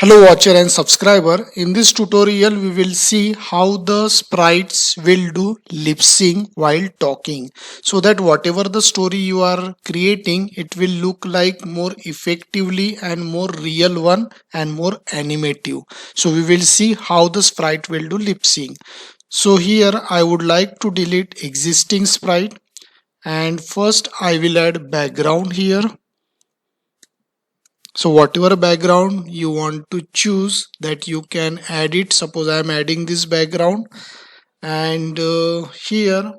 Hello watcher and subscriber. In this tutorial we will see how the sprites will do lip sync while talking, so that whatever the story you are creating, it will look like more effectively and more real one and more animative. So we will see how the sprite will do lip sync. So here I would like to delete existing sprite, and first I will add background here. So whatever background you want to choose, that you can add it. Suppose I am adding this background, and here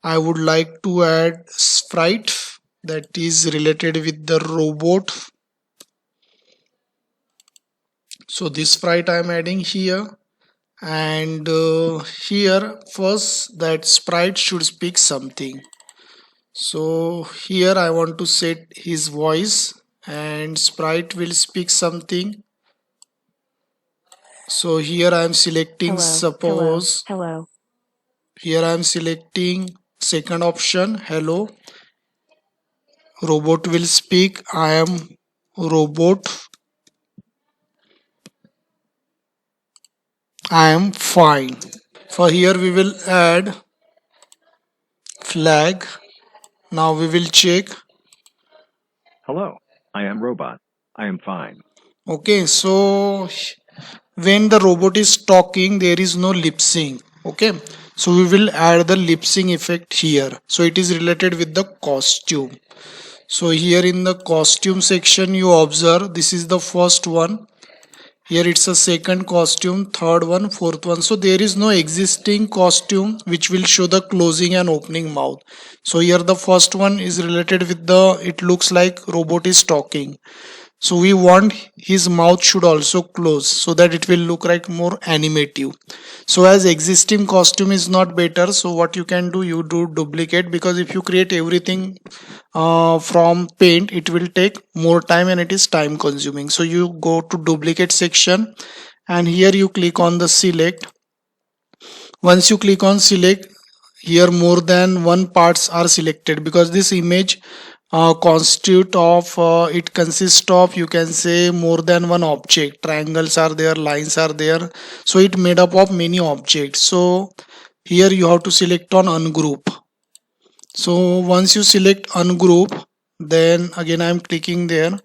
I would like to add sprite that is related with the robot. So this sprite I am adding here, and here first that sprite should speak something. So here I want to set his voice, and sprite will speak something. So here I am selecting, suppose here I am selecting second option, hello. Robot will speak, I am robot, I am fine. For here we will add flag. Now we will check. Hello, I am robot. I am fine. Okay, so when the robot is talking, there is no lip sync. Okay, so we will add the lip sync effect here. So it is related with the costume. So here in the costume section, you observe this is the first one. Here it's a second costume, third one, fourth one. So there is no existing costume which will show the closing and opening mouth. So here the first one is related with the, it looks like robot is talking. So we want his mouth should also close so that it will look like more animative. So as existing costume is not better, so what you can do, you do duplicate, because if you create everything from paint, it will take more time and it is time consuming. So you go to duplicate section, and here you click on the select. Once you click on select, here more than one parts are selected, because this image constitute of it consists of, you can say, more than one object. Triangles are there, lines are there, so it made up of many objects. So here you have to select on ungroup. So once you select ungroup, then again I am clicking there.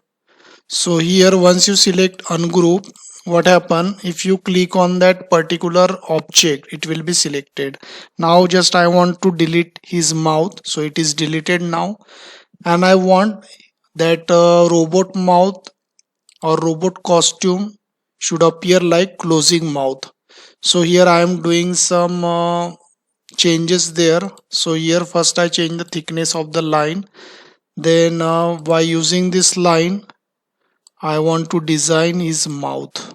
So here once you select ungroup, what happen, if you click on that particular object, it will be selected. Now just I want to delete his mouth, so it is deleted now. And I want that robot mouth or robot costume should appear like closing mouth. So here I am doing some changes there. So here first I change the thickness of the line, then by using this line I want to design his mouth.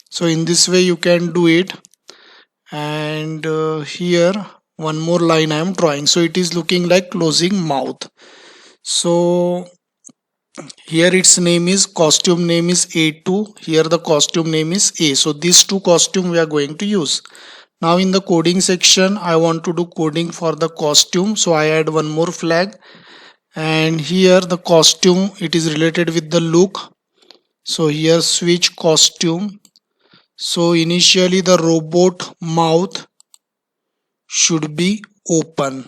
So in this way you can do it. And here one more line I am drawing, so it is looking like closing mouth. So here its name is, costume name is A2, here the costume name is A. So these two costume we are going to use. Now in the coding section I want to do coding for the costume, so I add one more flag. And here the costume, it is related with the look, so here switch costume. So initially the robot mouth should be open,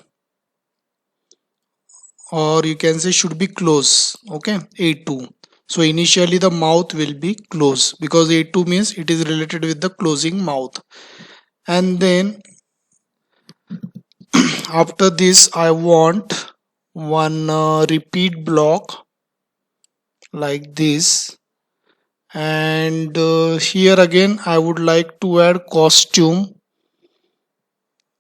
or you can say should be close. Okay, A2. So initially the mouth will be closed, because A2 means it is related with the closing mouth. And then after this I want one repeat block like this. And here again I would like to add costume.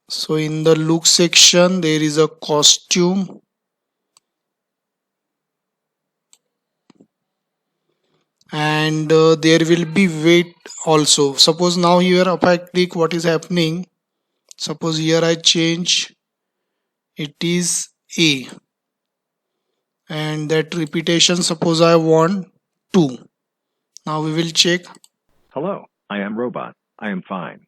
So in the look section there is a costume, and there will be weight also. Suppose now here if I click, what is happening, suppose here I change, it is A, and that repetition suppose I want 2. Now we will check. Hello, I am robot. I am fine.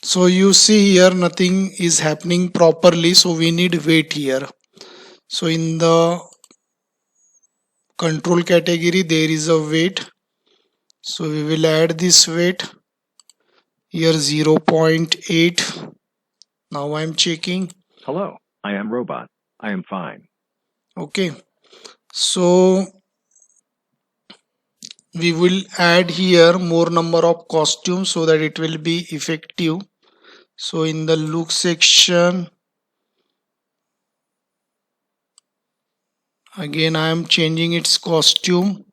So you see here nothing is happening properly, so we need weight here. So in the control category there is a weight, so we will add this weight here 0.8. Now I'm checking. Hello, I am Robot. I am fine. Okay, so we will add here more number of costumes so that it will be effective. So in the look section, again I am changing its costume.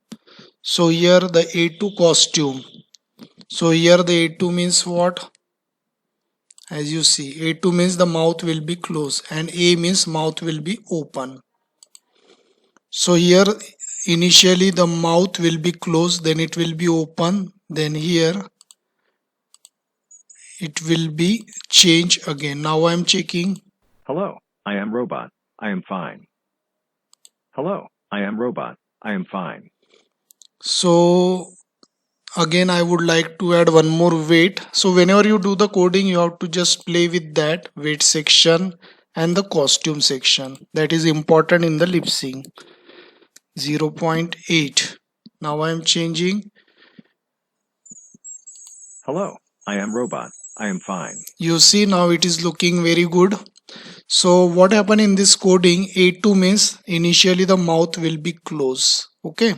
So here the A2 costume. So here the A2 means what? As you see, A2 means the mouth will be closed and A means mouth will be open. So here initially the mouth will be closed, then it will be open, then here it will be change again. Now I am checking. Hello, I am Robot. I am fine. Hello, I am Robot. I am fine. So again I would like to add one more weight. So whenever you do the coding, you have to just play with that weight section and the costume section. That is important in the lip sync. 0.8. Now I am changing. Hello, I am Robot. I am fine. You see now it is looking very good. So what happened in this coding, A2 means initially the mouth will be closed. Okay.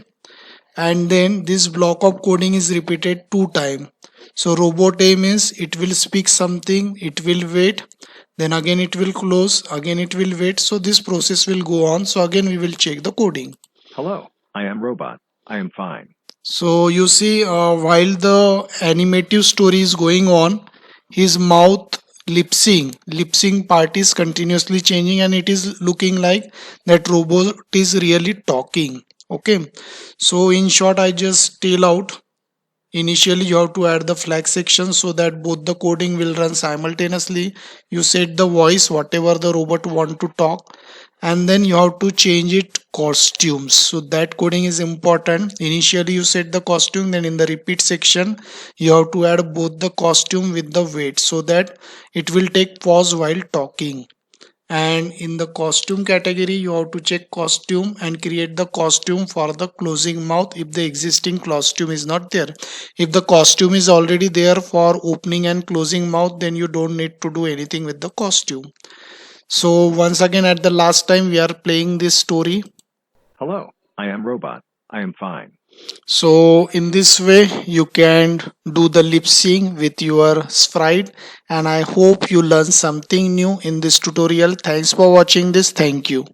And then this block of coding is repeated 2 times. So robot A means it will speak something, it will wait, then again it will close, again it will wait. So this process will go on. So again we will check the coding. Hello, I am Robot. I am fine. So you see, while the animative story is going on, his mouth lip sync part is continuously changing, and it is looking like that robot is really talking. Okay, so in short, I just tell out. Initially, you have to add the flag section so that both the coding will run simultaneously. You set the voice, whatever the robot want to talk, and then you have to change it costumes. So that coding is important. Initially, you set the costume, then in the repeat section, you have to add both the costume with the weight so that it will take pause while talking. And in the costume category you have to check costume and create the costume for the closing mouth if the existing costume is not there. If the costume is already there for opening and closing mouth, then you don't need to do anything with the costume. So once again, at the last time we are playing this story. Hello, I am Robot. I am fine. So in this way you can do the lip sync with your sprite, and I hope you learn something new in this tutorial. Thanks for watching this. Thank you.